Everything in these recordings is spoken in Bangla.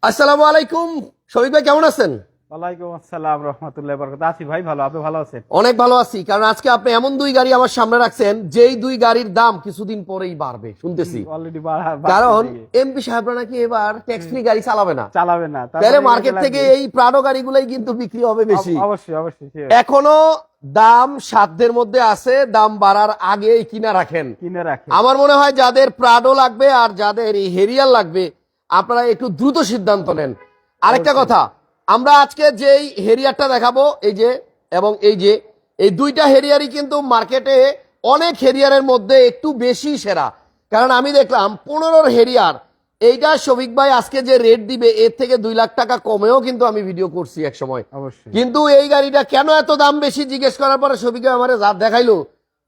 আসসালামু আলাইকুম। শফিক ভাই কেমন আছেন? ওয়ালাইকুম আসসালাম রাহমাতুল্লাহি ওয়া বারাকাতুহু। আছি ভাই ভালো, আপনি ভালো আছেন? অনেক ভালো আছি, কারণ আজকে আপনি এমন দুই গাড়ি আমার সামনে রাখছেন যেই দুই গাড়ির দাম কিছুদিন পরেই বাড়বে শুনতেছি। অলরেডি কারণ এমপি সাহেবরা নাকি এবার ট্যাক্স ফ্রি গাড়ি চালাবে না, তাহলে মার্কেট থেকে এই প্রাডো গাড়িগুলাই কিন্তু বিক্রি হবে বেশি। অবশ্যই অবশ্যই এখনো দাম সাধ্যের মধ্যে আছে, দাম বাড়ার আগেই কিনে রাখেন। আমার মনে হয় যাদের প্রাডো লাগবে আর যাদের এই হেরিয়ার লাগবে আপনারা একটু দ্রুত সিদ্ধান্ত নেন। আরেকটা কথা, আমরা আজকে যেই হেরিয়ারটা দেখাবো এই যে এবং এই দুইটা হেরিয়ারই কিন্তু মার্কেটে অনেক হেরিয়ারের মধ্যে একটু বেশি সেরা। কারণ আমি দেখলাম 15 হেরিয়ার এইটা শফিক ভাই আজকে যে রেট দিবে এর থেকে 2 লাখ টাকা কমেও কিন্তু আমি ভিডিও করছি এক সময়। কিন্তু এই গাড়িটা কেন এত দাম বেশি জিজ্ঞেস করার পরে শফিক ভাই আমারে যা দেখাইলো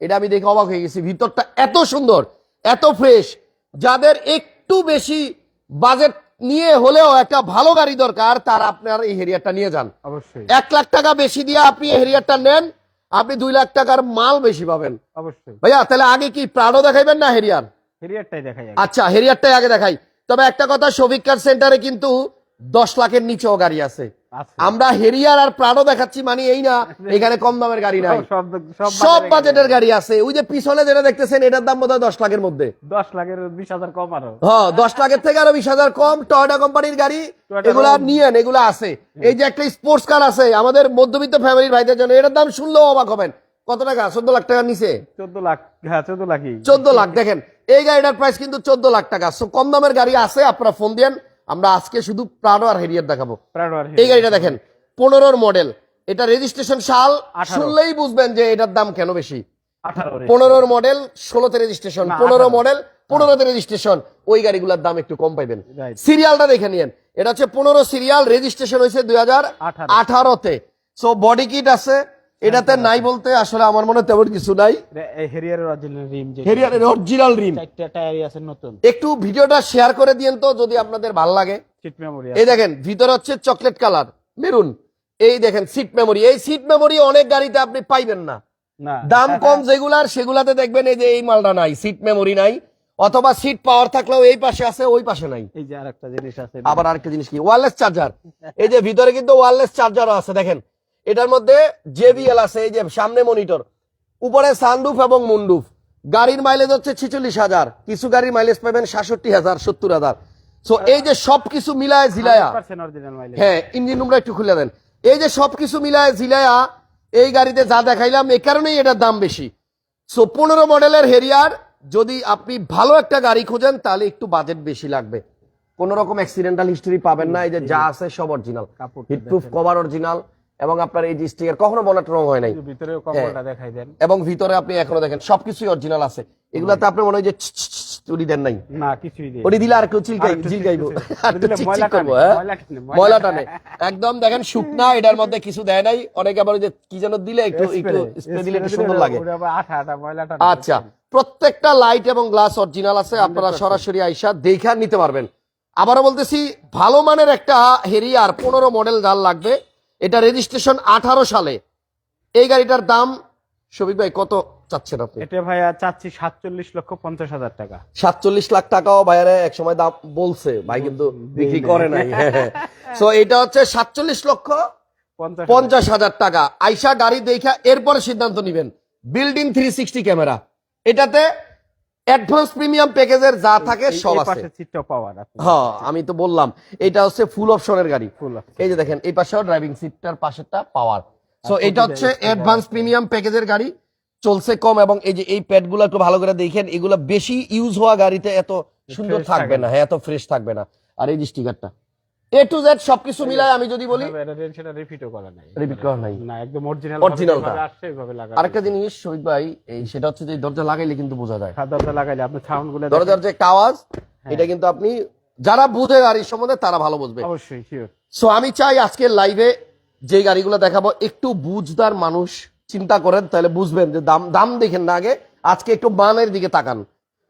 এটা আমি দেখে অবাক হয়ে গেছি। ভিতরটা এত সুন্দর, এত ফ্রেশ। যাদের একটু বেশি বাজেট নিয়ে হলেও একটা ভালো গাড়ি দরকার তারা আপনার এই হেরিয়ারটা নিয়ে যান। অবশ্যই 1 লাখ টাকা বেশি দিয়ে আপনি এই হেরিয়ারটা নেন, আপনি 2 লাখ টাকার মাল বেশি পাবেন। অবশ্যই ভাইয়া, তাহলে আগে কি প্রাডো দেখাইবেন না হেরিয়ার? হেরিয়ারটাই দেখাই। আচ্ছা, হেরিয়ারটাই আগে দেখাই। তবে একটা কথা, শফিক কার সেন্টারে কিন্তু 10 লাখের নিচেও গাড়ি আছে। আমরা হেরিয়ার আর প্রাডো দেখাচ্ছি মানে এই না এখানে কম দামের গাড়ি নাই, সব বাজেটের গাড়ি আছে। ওই যে পিছনে যেটা দেখতেছেন এটার দাম বোধহয় 10 লাখের মধ্যে, 10 লাখের 20,000 কম। আরো 10 লাখের থেকে আরো 20,000 কম। টয়োটা কোম্পানির গাড়ি এগুলা নিয়েন, এগুলা আছে। এই যে একটা স্পোর্টস কার আছে আমাদের মধ্যবিত্ত ফ্যামিলির ভাইদের জন্য, এটার দাম শুনলেও অবাক হবেন। কত টাকা? 14 লাখ টাকার নিচে। 14 লাখ। হ্যাঁ 14 লাখই। 14 লাখ। দেখেন এই গাড়িটার প্রাইস কিন্তু 14 লাখ টাকা। সো কম দামের গাড়ি আছে, আপনারা ফোন দেন। আমরা আজকে শুধু প্রাডো আর হেরিয়ার দেখাবো। এই গাড়িটা দেখেন 15 মডেল, এটা রেজিস্ট্রেশন সাল শুনলেই বুঝবেন যে এটার দাম কেন বেশি। 15 মডেল, 16তে রেজিস্ট্রেশন, 15 মডেল 15তে রেজিস্ট্রেশন। ওই গাড়িগুলোর দাম একটু কম পাইবেন। সিরিয়ালটা দেখে নিন, এটা হচ্ছে 15 সিরিয়াল, রেজিস্ট্রেশন হয়েছে 2018-তে। সো বডি কিট আছে এটাতে, নাই বলতে আসলে আমার মনে তেমন কিছু নাই। হেরিয়ারের অরিজিনাল রিম, হেরিয়ারের অরিজিনাল রিম, 4টা টায়ারই আছে নতুন। একটু ভিডিওটা শেয়ার করে দিয়েন তো যদি আপনাদের ভালো লাগে। সিট মেমোরি, এই দেখেন ভিতরে হচ্ছে চকলেট কালার মেরুন। এই দেখেন সিট মেমোরি, এই সিট মেমোরি অনেক গাড়িতে আপনি পাইবেন না। দাম কম যেগুলার সেগুলাতে দেখবেন এই যে এই মালটা নাই, সিট মেমোরি নাই, অথবা সিট পাওয়ার থাকলেও এই পাশে আছে ওই পাশে নাই। এই যে আরেকটা জিনিস আছে, আবার আরেকটা জিনিস কি, ওয়্যারলেস চার্জার। এই যে ভিতরে কিন্তু ওয়্যারলেস চার্জারও আছে। দেখেন এটার মধ্যে JBL আছে, এই যে সামনে মনিটর, উপরে সানরুফ এবং মুনরুফ। গাড়ির মাইলেজ হচ্ছে 46,000, কিছু গাড়ির মাইলেজ পাবেন 66,000 70,000। সো এই যে সবকিছু মিলায় ঝিলায়া, হ্যাঁ ইঞ্জিন রুমটা একটু খুলে দেন। এই যে সবকিছু মিলায় ঝিলায়া এই গাড়িতে যা দেখাইলাম এই কারণেই এটার দাম বেশি। সো 15 মডেলের হেরিয়ার যদি আপনি ভালো একটা গাড়ি খোঁজেন তাহলে একটু বাজেট বেশি লাগবে। কোন রকম অ্যাক্সিডেন্টাল হিস্টরি পাবেন না। এই যে যা আছে সব অরিজিনাল, হিটপ্রুফ কভার অরিজিনাল, এবং আপনার এই যে স্টিকার কখনো বনাট রং হয় নাই, ভিতরেও কভারটা দেখাই দেন, এবং ভিতরে আপনি এখনো দেখেন সবকিছুই অরিজিনাল আছে। এগুলাতে আপনি মনে হয় যে চুরি দেন নাই না, কিছুই দেন ওটি দিলে আর কেউ জিলগাইবো, ময়লা টানে একদম। দেখেন শুকনা, এটার মধ্যে কিছু দেয় নাই। অনেকে আবার যে কি যেন দিলে একটু স্প্রে দিলে একটু সুন্দর লাগে। আচ্ছা, প্রত্যেকটা লাইট এবং গ্লাস অরিজিনাল আছে, আপনারা সরাসরি আইসা দেখা নিতে পারবেন। আবারও বলতেছি, ভালো মানের একটা হেরিয়ার 15 মডেল যার লাগবে, এটা রেজিস্ট্রেশন 18 সালে। এই গাড়িটার দাম শফিক ভাই কত চাচ্ছেন আপনি? এটা ভাইয়া চাচ্ছি 47,50,000 টাকা। 47 লাখ টাকাও ভাইয়ারে এক সময় দাম বলছে ভাই, কিন্তু বিক্রি করে নাই। সো এটা হচ্ছে 47,50,000 টাকা। আইসা গাড়ি দেখা এরপরে সিদ্ধান্ত নিবেন। বিল্ডিং 360 ক্যামেরা, এটাতে অ্যাডভান্স প্রিমিয়াম প্যাকেজের যা থাকে সব আছে। হ্যাঁ আমি তো বললাম এটা হচ্ছে ফুল অপশনের গাড়ি। এই যে দেখেন এই পাশেও ড্রাইভিং সিটটার পাশেরটা পাওয়ার। সো এটা হচ্ছে অ্যাডভান্স প্রিমিয়াম প্যাকেজের গাড়ি, চলছে কম। এবং এই যে এই প্যাডগুলো একটু ভালো করে দেখেন, এগুলো বেশি ইউজ হওয়া গাড়িতে এত সুন্দর থাকবে না, এত ফ্রেশ থাকবে না। আর এই যে স্টিকারটা A to Z সবকিছু মিলায় আমি যদি বলি রিপিট করা নাই, একদম অরিজিনালটা। আরেকটা জিনিস শহীদ ভাই, এই সেটা হচ্ছে যে দরজা লাগাইলে কিন্তু বোঝা যায়, দরজা লাগাইলে আপনি সাউন্ডগুলো, দরজার যে একটা আওয়াজ, এটা কিন্তু আপনি যারা বুঝে গাড়ির সম্বন্ধে তারা ভালো বুঝবে। অবশ্যই শিওর। সো আমি চাই আজকের লাইভে যে গাড়িগুলো দেখাবো একটু বুঝদার মানুষ চিন্তা করেন, তাহলে বুঝবেন যে দাম দেখেন না আগে, আজকে একটু মানের দিকে তাকান।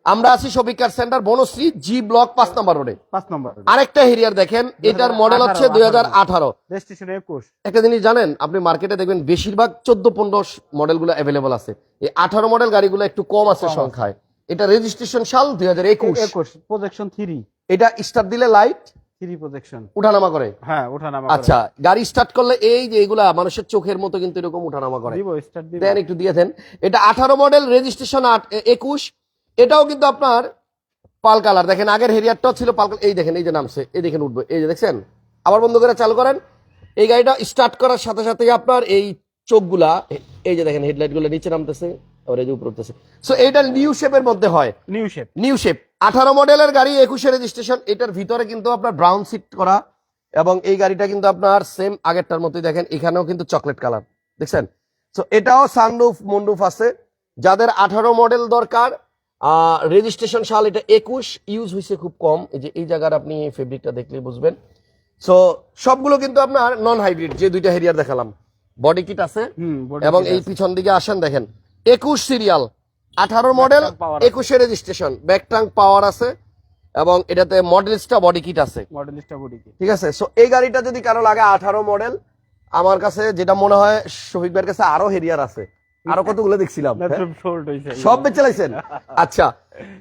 আমরা আছি Shafiq car centre, Banasree G block 5 number রোডে। 5 নম্বর। আরেকটা হেরিয়ার দেখেন, এটার মডেল হচ্ছে 2018, রেজিস্ট্রেশন 21। একটা জিনিস জানেন, আপনি মার্কেটে দেখবেন বেশিরভাগ 14-15 মডেলগুলো अवेलेबल আছে, এই 18 মডেল গাড়িগুলো একটু কম আছে সংখ্যায়। এটা রেজিস্ট্রেশন সাল 2021, প্রজেকশন 3। এটা স্টার্ট দিলে লাইট, 3 প্রজেকশন উঠানামা করে? হ্যাঁ, ওঠানামা আচ্ছা, গাড়ি স্টার্ট করলে এই যে এগুলা মানুষের চোখের মতো কিন্তু এরকম উঠানামা করে। দিব স্টার্ট দিব। দেন একটু দিয়ে দেন। এটা 18 মডেল, রেজিস্ট্রেশন 21। এটাও কিন্তু আপনার পাল কালার। দেখেন আগের হেরিয়ারটাও ছিল পাল কালার। এই দেখেন, এই যে নামছে, এই দেখেন উঠবে, এই যে দেখছেন। আবার বন্ধ করে চালু করেন। এই গাড়িটা স্টার্ট করার সাথে সাথে আপনার এই চোখগুলা, এই যে দেখেন হেডলাইট গুলো নিচে নামতেছে, আর এই যে উপরে উঠতেছে। সো এইটা নিউ শেপের মধ্যে হয়, নিউ শেপ। 18 মডেলের গাড়ি, 21 রেজিস্ট্রেশন। এটার ভিতরে কিন্তু আপনার ব্রাউন সিট করা, এবং এই গাড়িটা কিন্তু আপনার সেম আগেরটার মতোই। দেখেন এখানেও কিন্তু চকলেট কালার, দেখছেন। সো এটাও সানরুফ মুন্ডুফ আছে। যাদের 18 মডেল দরকার, রেজিস্ট্রেশন সাল এটা 21, ইউজ হয়েছে খুব কম। এই যে এই জায়গার আপনি ফেব্রিকটা দেখলে বুঝবেন। সো সবগুলো কিন্তু আপনার নন হাইব্রিড। যে দুইটা হেরিয়ার দেখালাম, বডি কিট আছে, এবং এই পিছন দিকে আসেন দেখেন 21 serial, 18 model, 21 registration, back trunk power আছে, এবং এটাতে মডেলিস্টা বডি কিট আছে, ঠিক আছে। সো এই গাড়িটা যদি কারো লাগে 18 মডেল, আমার কাছে যেটা মনে হয় শফিক ভাইয়ের কাছে আরো হেরিয়ার আছে, আরো কতগুলো দেখছিলাম, সব বেচে লাইছেন। আচ্ছা,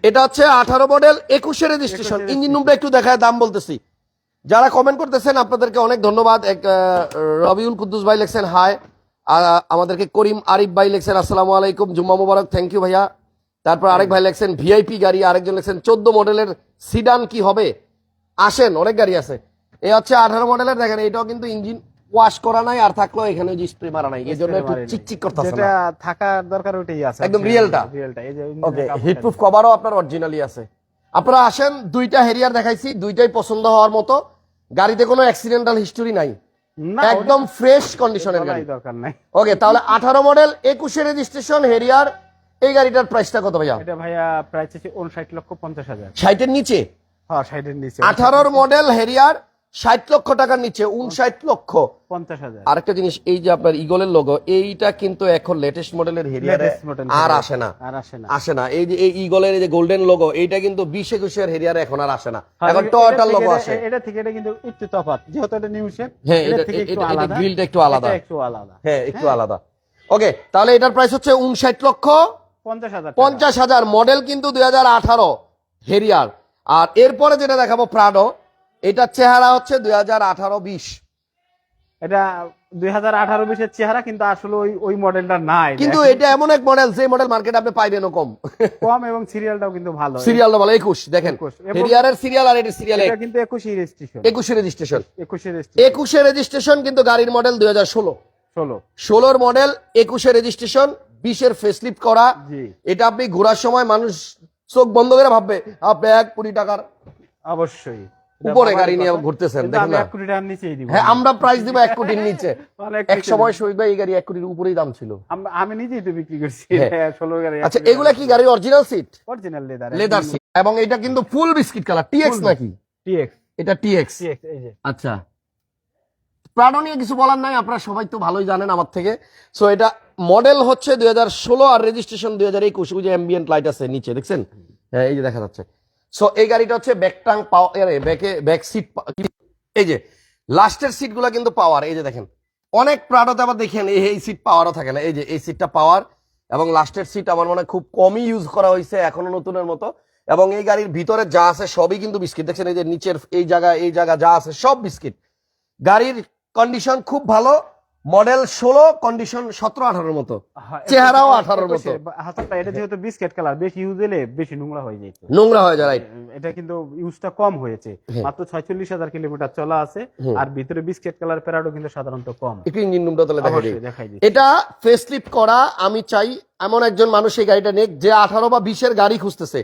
এটা হচ্ছে 18 মডেল, 21 রেজিস্ট্রেশন। ইঞ্জিন রুমটা একটু দেখায়, দাম বলতেছি। যারা কমেন্ট করতেছেন আপনাদেরকে অনেক ধন্যবাদ। এক রবিউল কুদ্দুস ভাই লেখছেন হাই, আমাদেরকে করিম আরিফ ভাই লেখছেন আসসালামু আলাইকুম, জুম্মা মুবারক, থ্যাংক ইউ ভাইয়া। তারপর আরেক ভাই লেখছেন ভিআইপি গাড়ি, আরেকজন লেখছেন 14 মডেলের সিডান কি হবে, আসেন, অনেক গাড়ি আছে। এই হচ্ছে 18 মডেলের, দেখেন এটাও কিন্তু ইঞ্জিন ওয়াশ করা নাই, আর থাকলেও এখানে যে স্প্রে মারা নাই, এই জন্য একটু চিকচিক করতেছে। যেটা থাকার দরকার ওইটাই আছে, একদম রিয়েলটা। ওকে, হিটপ্রুফ কভারও আপনার অরিজিনালি আছে। আপনারা আসেন, দুইটা হেরিয়ার দেখাইছি, দুইটাই পছন্দ হওয়ার মতো। গাড়িতে কোনো অ্যাক্সিডেন্টাল হিস্টোরি নাই, একদম ফ্রেশ কন্ডিশনের গাড়ি, দরকার নাই। ওকে, তাহলে 18 মডেল, 21 রেজিস্ট্রেশন হেরিয়ার, এই গাড়িটার প্রাইসটা কত ভাইয়া? এটা ভাইয়া প্রাইস হচ্ছে 59,50,000। 60 এর নিচে? হ্যাঁ, 60 এর নিচে। 18 মডেল হেরিয়ার 60 লক্ষ টাকার নিচে, 59,50,000। আরেকটা জিনিস, এই যে আপনার ইগলের লোগো, এইটা কিন্তু এখন লেটেস্ট মডেলের হেরিয়ারে আর আসে না, আসে না। এই যে এই ইগলের এই যে গোল্ডেন লোগো, এইটা কিন্তু 20-21 এর হেরিয়ারে এখন আর আসে না, এখন টয়োটার লোগো আসে। এটা থেকে এটা কিন্তু একটু তফাৎ, যেহেতু এটা নিউ শেপ। হ্যাঁ, এটা গ্রিলটা একটু আলাদা, হ্যাঁ একটু আলাদা। ওকে, তাহলে এটার প্রাইস হচ্ছে 59,50,000। মডেল কিন্তু 2018 হেরিয়ার। আর এরপরে যেটা দেখাবো প্রাডো, এটার চেহারা হচ্ছে 2018-20। এটা 2018-20 এর চেহারা, কিন্তু আসলে ওই মডেলটা নাই। কিন্তু এটা এমন এক মডেল, যে মডেল মার্কেটে আপনি পাইবেন কম, এবং সিরিয়ালটাও কিন্তু ভালো, সিরিয়ালটা ভালো। 21 দেখেন, হেরিয়ারের সিরিয়াল, আর এটার সিরিয়াল এটা কিন্তু 21 রেজিস্ট্রেশন, 21 রেজিস্ট্রেশন, কিন্তু গাড়ির মডেল 2016 মডেল, 21 রেজিস্ট্রেশন, 20 এর ফেসলিফট করা। এটা আপনি ঘোরার সময় মানুষ চোখ বন্ধ করে ভাববে আপনি 1 কোটি টাকার অবশ্যই উপরে গাড়ি নিয়ে ঘুরতেছেন, দেখেন না? 1 কোটি টাকার নিচেই দিব। হ্যাঁ, আমরা প্রাইস দিব 1 কোটির নিচে। এক সময় শহীদ ভাই এই গাড়ি 1 কোটির উপরেই দাম ছিল, আমি নিজেই তো বিক্রি করছি 16 গাড়ি। আচ্ছা, এগুলা কি গাড়ি original seat? Original leather seat, এবং এটা কিন্তু ফুল বিস্কিট কালার। টিএক্স নাকি? টিএক্স, এটা টিএক্স। এই যে। আচ্ছা, প্রাডো নিয়ে কিছু বলার নাই, আপনারা সবাই তো ভালোই জানেন আমার থেকে। সো এটা মডেল হচ্ছে 2016, আর রেজিস্ট্রেশন 2021। ওই যে অ্যাম্বিয়েন্ট লাইট আছে নিচে, দেখছেন? হ্যাঁ, এই যে দেখা যাচ্ছে। সো এই গাড়িটা হচ্ছে ব্যাক ট্রাঙ্ক পাওয়ার, ব্যাক সিট, এই যে লাস্টের সিট গুলা কিন্তু পাওয়ার। এই যে দেখেন, অনেক প্রাডোতে আবার দেখেন এই সিট পাওয়ারও থাকে না। এই যে এই সিটটা পাওয়ার, এবং লাস্টের সিট আমার মনে হয় খুব কমই ইউজ করা হয়েছে, এখনো নতুনের মতো। এবং এই গাড়ির ভিতরে যা আছে সবই কিন্তু বিস্কিট, দেখছেন? এই যে নিচের এই জায়গা যা আছে সব বিস্কিট। গাড়ির কন্ডিশন খুব ভালো, মডেল 16, কন্ডিশন 17-18 মতো, চেহারাও 18 মতো। হাতটা এটা যেহেতু বিস্কিট কালার, বেশি ইউজ হলে বেশি নোংরা হয়ে যায়, রাইট। এটা কিন্তু ইউজটা কম হয়েছে, মাত্র 46,000 কিলোমিটার চলা আছে, আর ভিতরে বিস্কিট কালার প্যারাডো কিন্তু সাধারণত কম। একটু ইঞ্জিন রুমটা তাহলে দেখাই দিই। এটা ফেসলিফট করা। আমি চাই এমন একজন মানুষ এই গাড়িটা নেক, যে 18 বা 20 এর গাড়ি খুঁজতেছে,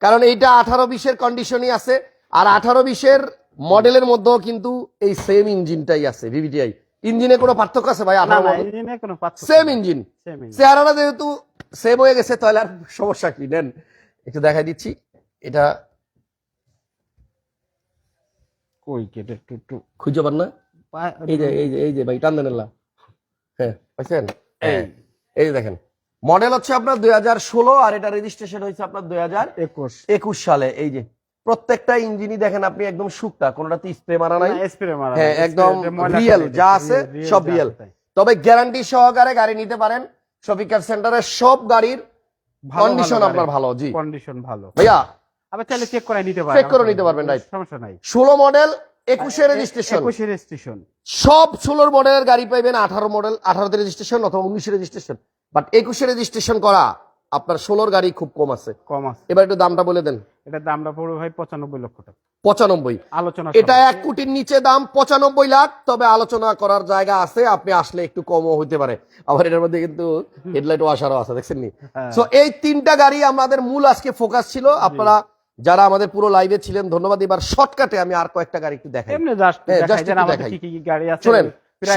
কারণ এইটা 18-20 এর কন্ডিশনই আছে, আর 18-20 এর মডেলের মধ্যেও কিন্তু এই সেম ইঞ্জিনটাই আছে, ভিভিটিআই। ইঞ্জিনে কোনো পার্থক্য আছে ভাই? সেম ইঞ্জিন, চেহারাটা যেহেতু সেম হয়ে গেছে, তাহলে আর সমস্যা কি? নেন একটু দেখাই দিচ্ছি। এটা খুঁজে পান না? এই যে ভাই টান দেন, হ্যাঁ পাইছেন? এই যে দেখেন, মডেল হচ্ছে আপনার 2016, আর এটা রেজিস্ট্রেশন হয়েছে আপনার 2021 সালে। এই যে প্রত্যেকটা ইঞ্জিনই দেখেন আপনি একদম শুকটা, কোনটাতে স্প্রে মারা নাই, হ্যাঁ একদম রিয়েল, যা আছে সব রিয়েল। তবে গ্যারান্টি সহকারে গাড়ি নিতে পারেন। শফিক কার সেন্টারে সব গাড়ির কন্ডিশন আপনার ভালো। জি, কন্ডিশন ভালো ভাইয়া, আবার চাইলে চেক করে নিতে পারবেন, রাইট, সমস্যা নাই। 16 মডেল, 21 রেজিস্ট্রেশন, 21 রেজিস্ট্রেশন। সব 16 মডেলের গাড়ি পাইবেন 18 মডেল 18তে রেজিস্ট্রেশন অথবা 19 রেজিস্ট্রেশন, বাট 21 রেজিস্ট্রেশন করা আপনার 16 গাড়ি খুব কম আছে। এবার একটু দামটা বলে দেন। এটার দামটা পড়বে ভাই 95 লক্ষ টাকা। 95 আলোচনা, এটা 1 কোটির নিচে দাম 95 লাখ, তবে আলোচনা করার জায়গা আছে, আপনি আসলে একটু কমও হইতে পারে। আবার এটার মধ্যে কিন্তু হেডলাইট ওয়াশারও আছে, দেখছেন নি? সো এই 3টা গাড়ি আমাদের মূল আজকে ফোকাস ছিল। আপনারা যারা আমাদের পুরো লাইভে ছিলেন ধন্যবাদ। এবার শর্টকাটে আমি আর কয়েকটা গাড়ি একটু দেখাই, এমনি জাস্ট দেখাই দেন আমাদের কি কি গাড়ি আছে। শুনেন,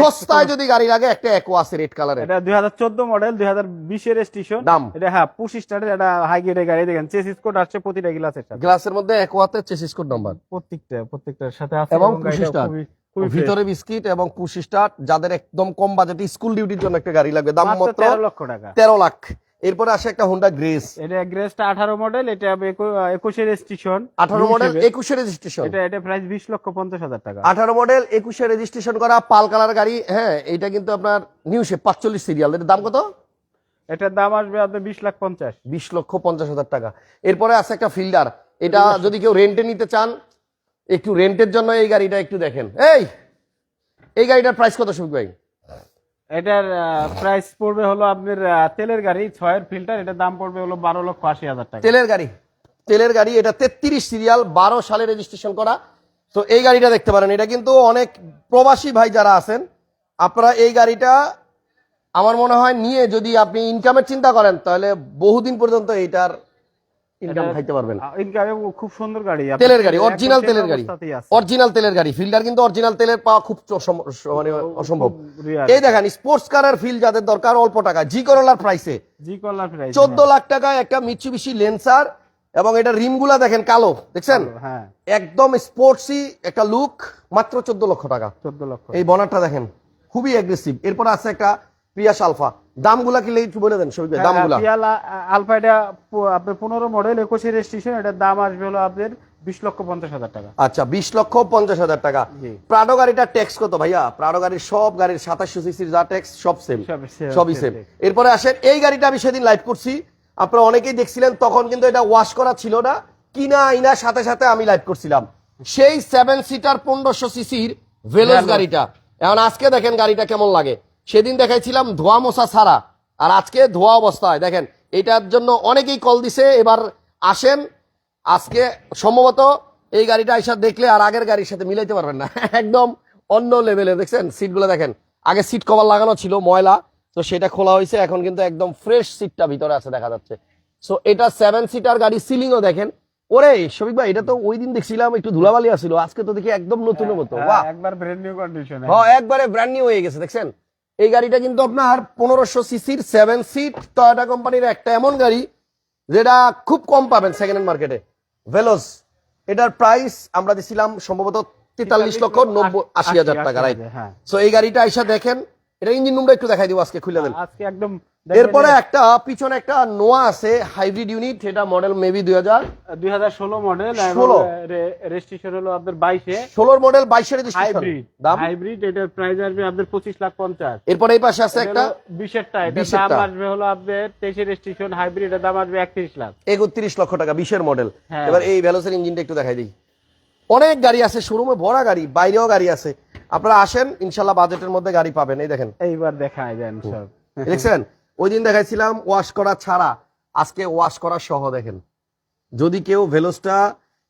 সস্তায় যদি গাড়ি লাগে একটা একো আছে রেড কালারের, এটা 2014 মডেল 2020 এর রেজিস্ট্রেশন। দাম এটা হ্যাঁ পুশ স্টার্টের, এটা হাই গ্রেডের গাড়ি। দেখেন চেসিস কোড আসছে প্রতিটা গ্লাসের সাথে, গ্লাসের মধ্যে একো আছে, চেসিস কোড নাম্বার প্রত্যেকটার সাথে আছে, এবং পুশ স্টার্ট, ভিতরে বিস্কিট এবং পুশ স্টার্ট। যাদের একদম কম বাজেটে স্কুল ডিউটির জন্য একটা গাড়ি লাগবে, দাম মাত্র 13 লক্ষ টাকা। 13 লাখ। এরপরে আসে একটা হোন্ডা গ্রেস, এটা গ্রেসটা 18 মডেল, এটা 21 এর রেজিস্ট্রেশন। 18 মডেল 21 এর রেজিস্ট্রেশন, এটা প্রাইস 20,50,000 টাকা। 18 মডেল 21 এর রেজিস্ট্রেশন করা পাল কালার গাড়ি। হ্যাঁ, এটা কিন্তু আপনার নিউ শেপ 45 সিরিয়াল। এর দাম কত? এটার দাম আসবে আপনার 20,50,000। 20,50,000 টাকা। এরপরে আছে একটা ফিল্ডার, এটা যদি কেউ রেন্টে নিতে চান, একটু রেন্টের জন্য এই গাড়িটা একটু দেখেন। এই গাড়িটার প্রাইস কত শফিক ভাই? এটার প্রাইস পড়বে হলো আপনার তেলের গাড়ি 6 এর ফিল্টার, এটার দাম পড়বে হলো 12,80,000 টাকা। তেলের গাড়ি, এটা 33 সিরিয়াল, 12 সালে রেজিস্ট্রেশন করা। তো এই গাড়িটা দেখতে পারেন। এটা কিন্তু অনেক প্রবাসী ভাই যারা আছেন, আপনারা এই গাড়িটা আমার মনে হয় নিয়ে যদি আপনি ইনকামের চিন্তা করেন, তাহলে বহুদিন পর্যন্ত এইটার ইনকাম খাইতে পারবেন। ইনকামে খুব সুন্দর গাড়ি, তেলের গাড়ি, অরিজিনাল তেলের গাড়ি, অরিজিনাল তেলের গাড়ি। ফিল্ডার কিন্তু অরিজিনাল তেলের পাওয়া খুব মানে অসম্ভব। এই দেখেন স্পোর্টস কারের ফিল যাদের দরকার অল্প টাকা, জি করোলার প্রাইসে 14 লাখ টাকায় একটা মিৎসুবিশি ল্যান্সার, এবং এটা রিমগুলা দেখেন কালো, দেখছেন? একদম স্পোর্টসি একটা লুক, মাত্র 14 লক্ষ টাকা। 14 লক্ষ। এই বনারটা দেখেন খুবই অ্যাগ্রেসিভ। এরপর আছে একটা প্রিয়াস আলফা, দামগুলা কি একটু বলে দেন শফিক ভাই? দামগুলা আলফা এটা আপনার 15 মডেল 21 এর রেজিস্ট্রেশন, এটার দাম আসবে হলো আপনার 20,50,000 টাকা। আচ্ছা, 20,50,000 টাকা। প্রাডো গাড়িটা ট্যাক্স কত ভাইয়া? প্রাডো গাড়ির সব গাড়ির 2700 সিসির যা ট্যাক্স সব সেম, সবই সেম। এরপরে আসেন এই গাড়িটা, আমি সেদিন লাইভ করছি, আপনারা অনেকেই দেখছিলেন, তখন কিন্তু এটা ওয়াশ করা ছিল না, কিনা আইনার সাথে সাথে আমি লাইভ করছিলাম। সেই 7 সিটার 1500 সিসির ভেলোস গাড়িটা, এখন আজকে দেখেন গাড়িটা কেমন লাগে। সেদিন দেখাইছিলাম ধোয়া মোছা ছাড়া, আর আজকে ধোয়া অবস্থায় দেখেন। এটার জন্য অনেকেই কল দিছে। এবার আসেন, আজকে সম্ভবত এই গাড়িটা আইসা দেখলে আর আগের গাড়ির সাথে মিলাইতে পারবেন না, একদম অন্য লেভেলে। দেখছেন সিটগুলো দেখেন, আগে সিট কভার লাগানো ছিল ময়লা, তো সেটা খোলা হয়েছে, এখন কিন্তু একদম ফ্রেশ সিটটা ভিতরে আছে দেখা যাচ্ছে। সো এটা 7 সিটার গাড়ি, সিলিংও দেখেন। ওরে শফিক ভাই, এটা তো ওই দিন দেখছিলাম একটু ধুলাবালি আছিল, আজকে তো দেখি একদম নতুনের মতো। বাহ, একবার ব্র্যান্ড নিউ কন্ডিশন। হ্যাঁ, একবারে ব্র্যান্ড নিউ হয়ে গেছে। দেখছেন এই গাড়িটা কিন্তু আপনার 1500 সিসির 7 সিট টয়োটা কোম্পানির একটা এমন গাড়ি যেটা খুব কম পাবেন সেকেন্ড হ্যান্ড মার্কেটে, ভেলোস। এটার প্রাইস আমরা দিছিলাম সম্ভবত 43,80,000 টাকা, রাইট? সো এই গাড়িটা আইসা দেখেন, এটা ইঞ্জিন রুমটা একটু দেখাই দিব আজকে, খুলে দেন আজকে একদম। এরপরে একটা পিছনে একটা নোয়া আছে হাইব্রিড ইউনিট, এটা মডেল মেবি 2016 মডেল, রেজিস্ট্রেশন হলো আপনার 22 16 মডেল 22 রেজিস্ট্রেশন, দাম হাইব্রিড, এটার প্রাইস আসবে আপনার 25,50,000। এরপর এই পাশে আছে একটা 20 এর, এটার দাম আসবে হলো আপনার 23 রেজিস্ট্রেশন, হাইব্রিড, এর দাম আসবে 31 লাখ। 31 লক্ষ টাকা 20 এর মডেল। এবার এই ভেলোসের ইঞ্জিনটা একটু দেখাই দিই। অনেক গাড়ি আছে শোরুমে, ভরা গাড়ি, বাইরেও গাড়ি আছে। আপনারা আসেন, ইনশাআল্লাহ বাজেটের মধ্যে গাড়ি পাবেন। এই দেখেন, এইবার দেখাই দেন সব। দেখছেন ওই দিন দেখাইছিলাম ওয়াশ করা ছাড়া, আজকে ওয়াশ করা সহ দেখেন। যদি কেউ ভেলোসটা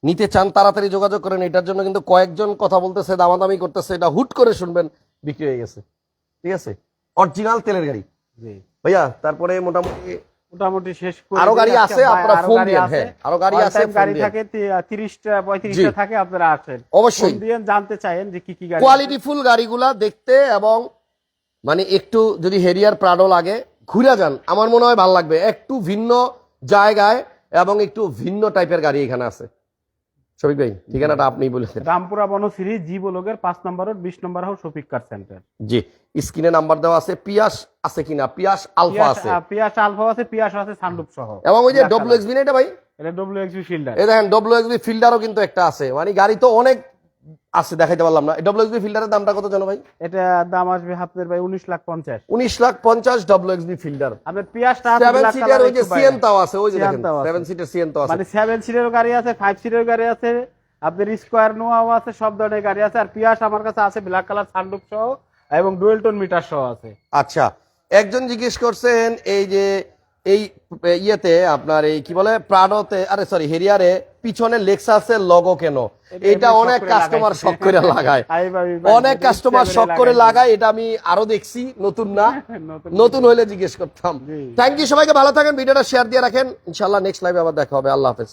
নিতে চান তাড়াতাড়ি যোগাযোগ করেন। এটার জন্য কিন্তু কয়েকজন কথা বলতেছে, দামাদামি করতেছে, এটা হুট করে শুনবেন বিক্রি হয়ে গেছে। ঠিক আছে, অরিজিনাল তেলের গাড়ি ভাইয়া। তারপরে মোটামুটি শেষ আরো গাড়ি আছে, আপনারা ফোন দিয়েন। হ্যাঁ, আরো গাড়ি আছে, গাড়ি থাকে 30টা 35টা থাকে, আপনারা আসেন অবশ্যই, জানতে চাইেন যে কি কি গাড়ি। কোয়ালিটিফুল গাড়িগুলা দেখতে, এবং মানে একটু যদি হেরিয়ার প্রাডো লাগে ঘুরে যান, আমার মনে হয় ভালো লাগবে। একটু ভিন্ন জায়গায় এবং একটু ভিন্ন টাইপের গাড়ি এখানে আছে। শফিক ভাই ঠিকানাটা আপনি বলেছেন। রামপুরা বনশ্রী জি ব্লকের 5 নম্বর রোড 20 নম্বর হাউস, শফিক কার সেন্টার। জি, স্ক্রিনে নাম্বার দেওয়া আছে। পিয়াস আছে কিনা? পিয়াস আলফা আছে, পিয়াস আলফা আছে, পিয়াস আছে সানরুফ সহ, এবং ওই যে ডব্লিউএক্সবি না এটা ভাই, এটা ডব্লিউএক্সবি ফিল্ডার। এই দেখেন ডব্লিউএক্সবি ফিল্ডারও কিন্তু একটা আছে, মানে গাড়ি তো অনেক আছে, দেখাইতে পারলাম না। ডব্লিউএক্সবি ফিল্ডারের দামটা কত জানো ভাই? এটা দাম আসবে আপনার ভাই 19,50,000। 19,50,000 ডব্লিউএক্সবি ফিল্ডার। আপনার পিয়াসটা 7 সিটার ওই যে সিএনটাও আছে, ওই যে দেখেন 7 সিটার সিএনটাও আছে, মানে 7 সিটার গাড়ি আছে, 5 সিটার গাড়ি আছে, আপনার স্কোয়ার নোয়াও আছে, সব ধরনের গাড়ি আছে। আর পিয়াস আমার কাছে আছে ব্ল্যাক কালার সানরুফ সহ এবং ডুয়েল টোন মিটার সহ আছে। আচ্ছা, একজন জিজ্ঞেস করছেন এই যে এই ইয়েতে আপনার এই কি বলে প্রাডোতে, আরে সরি হেরিয়ারে পিছনে লেক্সাসের লোগো কেন? এটা অনেক কাস্টমার শখ করে লাগায়, অনেক কাস্টমার শখ করে লাগায়। এটা আমি আরো দেখছি, নতুন না, নতুন হইলে জিজ্ঞেস করতাম। থ্যাংক ইউ, সবাইকে ভালো থাকেন, ভিডিওটা শেয়ার দিয়ে রাখেন। ইনশাআল্লাহ নেক্সট লাইভে আবার দেখা হবে। আল্লাহ হাফেজ।